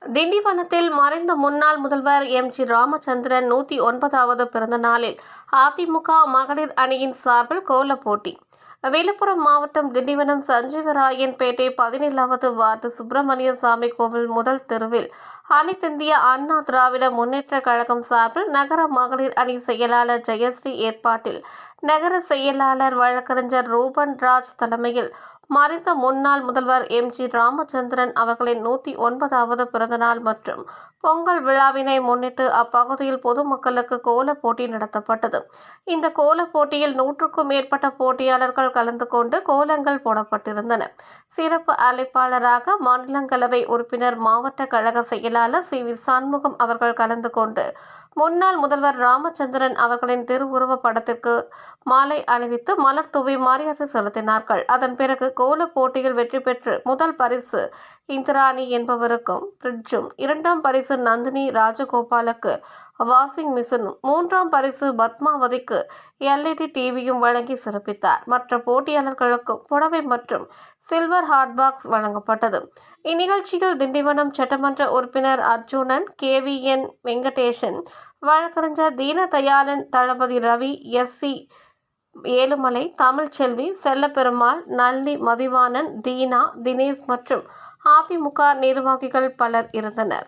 திண்டிவனத்தில் மறைந்த முன்னாள் முதல்வர் எம்.ஜி. ராமச்சந்திரன் 109வது பிறந்த நாளில் அதிமுக மகளிர் அணியின் சார்பில் கோலப் போட்டி. விழுப்புரம் மாவட்டம் திண்டிவனம் சஞ்சீவராயன்பேட்டை 17வது வார்டு சுப்பிரமணிய சாமி கோவில் முதல் தெருவில் அனைத்திந்திய அண்ணா திராவிட முன்னேற்றக் கழகம் சார்பில் நகர மகளிர் அணி செயலாளர் ஜெயஸ்ரீ ஏற்பாட்டில் நகர செயலாளர் வழக்கறிஞர் ரூபன் ராஜ் தலைமையில் மறைந்த முன்னாள் முதல்வர் எம்.ஜி. ராமச்சந்திரன் அவர்களின் 109வது பிறந்தநாள் மற்றும் பொங்கல் விழாவினை முன்னிட்டு அப்பகுதியில் பொதுமக்களுக்கு கோலப் போட்டி நடத்தப்பட்டது. இந்த கோலப் போட்டியில் 100க்கும் மேற்பட்ட போட்டியாளர்கள் கலந்து கொண்டு கோலங்கள் போடப்பட்டிருந்தன. சிறப்பு அழைப்பாளராக மாநிலங்களவை உறுப்பினர் மாவட்ட கழக செயலாளர் சி.வி. சண்முகம் அவர்கள் கலந்து கொண்டு முன்னாள் முதல்வர் ராமச்சந்திரன் அவர்களின் திருவுருவப் படத்திற்கு மாலை அணிவித்து மலர் தூவி மரியாதை செலுத்தினார்கள். அதன் பிறகு கோலப் போட்டியில் வெற்றி பெற்று முதல் பரிசு இந்திராணி என்பவருக்கும் பிரிட்ஜும், 2ஆம் பரிசு நந்தினி ராஜகோபாலுக்கு வாஷிங் மிஷினும், 3ஆம் பரிசு பத்மாவதிக்கு LED டிவியும் வழங்கி சிறப்பித்தார். மற்ற போட்டியாளர்களுக்கும் புடவை மற்றும் சில்வர் ஹாட் பாக்ஸ் வழங்கப்பட்டது. இந்நிகழ்ச்சியில் திண்டிவனம் சட்டமன்ற உறுப்பினர் அர்ஜுனன், KVN வெங்கடேசன், வழக்கறிஞர் தீனதயாளன், தளபதி ரவி, SC ஏழுமலை, தமிழ்ச்செல்வி, செல்லப்பெருமாள், நல்லி மதிவாணன், தீனா, தினேஷ் மற்றும் அதிமுக நிர்வாகிகள் பலர் இருந்தனர்.